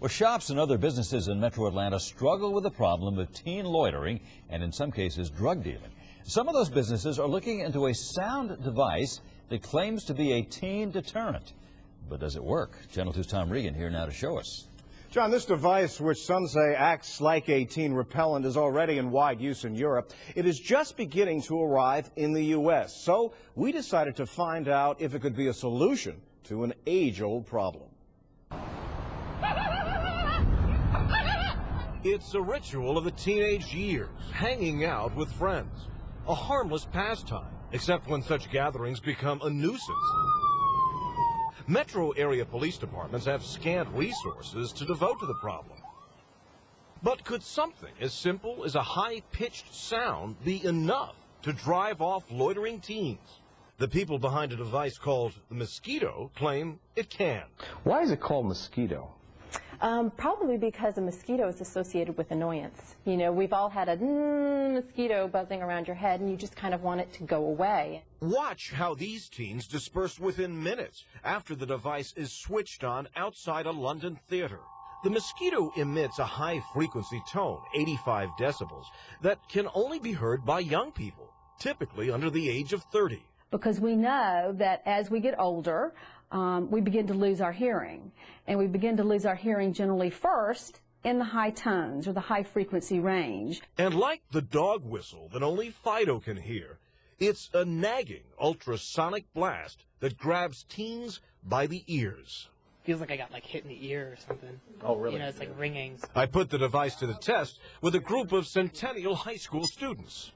Well, shops and other businesses in Metro Atlanta struggle with the problem of teen loitering and, in some cases, drug dealing. Some of those businesses are looking into a sound device that claims to be a teen deterrent. But does it work? Channel 2's Tom Regan here now to show us. John, this device, which some say acts like a teen repellent, is already in wide use in Europe. It is just beginning to arrive in the U.S. So we decided to find out if it could be a solution to an age-old problem. It's a ritual of the teenage years, hanging out with friends. A harmless pastime, except when such gatherings become a nuisance. Metro area police departments have scant resources to devote to the problem. But could something as simple as a high-pitched sound be enough to drive off loitering teens? The people behind a device called the Mosquito claim it can. Why is it called Mosquito? Probably because a mosquito is associated with annoyance. You know, we've all had a mosquito buzzing around your head, and you just kind of want it to go away. Watch how these teens disperse within minutes after the device is switched on outside a London theater. The Mosquito emits a high-frequency tone, 85 decibels, that can only be heard by young people, typically under the age of 30. Because we know that as we get older, we begin to lose our hearing. And we begin to lose our hearing generally first in the high tones or the high frequency range. And like the dog whistle that only Fido can hear, it's a nagging ultrasonic blast that grabs teens by the ears. Feels like I got hit in the ear or something. Oh, really? You know, it's like ringing. I put the device to the test with a group of Centennial High School students.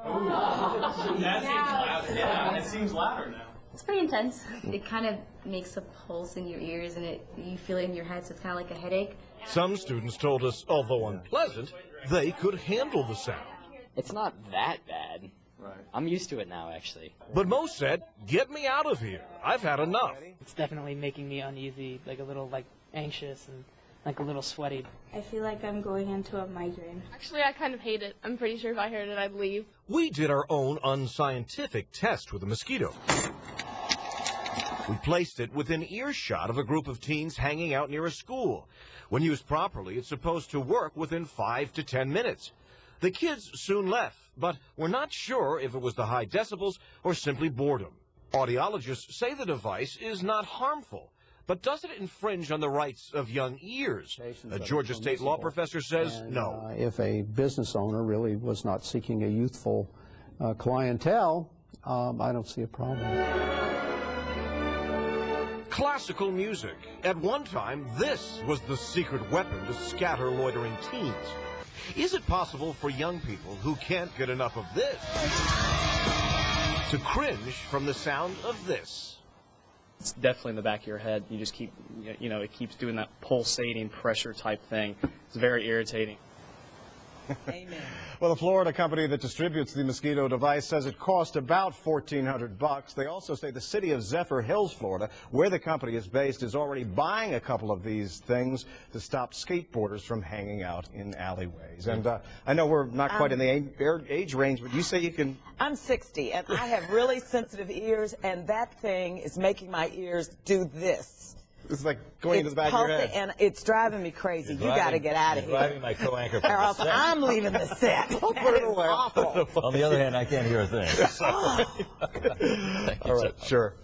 Oh, that seems louder. Yeah, it seems louder now. It's pretty intense. It kind of makes a pulse in your ears, and you feel it in your head, so it's kind of like a headache. Some students told us, although unpleasant, they could handle the sound. It's not that bad. Right. I'm used to it now, actually. But most said, get me out of here. I've had enough. It's definitely making me uneasy, a little anxious and a little sweaty. I feel like I'm going into a migraine. Actually, I kind of hate it. I'm pretty sure if I heard it, I'd leave. We did our own unscientific test with a mosquito. We placed it within earshot of a group of teens hanging out near a school. When used properly, it's supposed to work within 5 to 10 minutes. The kids soon left, but we're not sure if it was the high decibels or simply boredom. Audiologists say the device is not harmful, but does it infringe on the rights of young ears? A Georgia State law professor says no. If a business owner really was not seeking a youthful clientele, I don't see a problem. Classical music. At one time, this was the secret weapon to scatter loitering teens. Is it possible for young people who can't get enough of this to cringe from the sound of this? It's definitely in the back of your head. You just keep, it keeps doing that pulsating pressure type thing. It's very irritating. Amen. Well, the Florida company that distributes the Mosquito device says it cost about $1,400. They also say the city of Zephyr Hills, Florida, where the company is based, is already buying a couple of these things to stop skateboarders from hanging out in alleyways. And I know we're not quite in the age range, but you say you can... I'm 60, and I have really sensitive ears, and that thing is making my ears do this. It's like going into the back of your head. And it's driving me crazy. You got to get out of here. Driving my co-anchor Or else I'm leaving the set. That is awful. On the other hand, I can't hear a thing. All right, sure.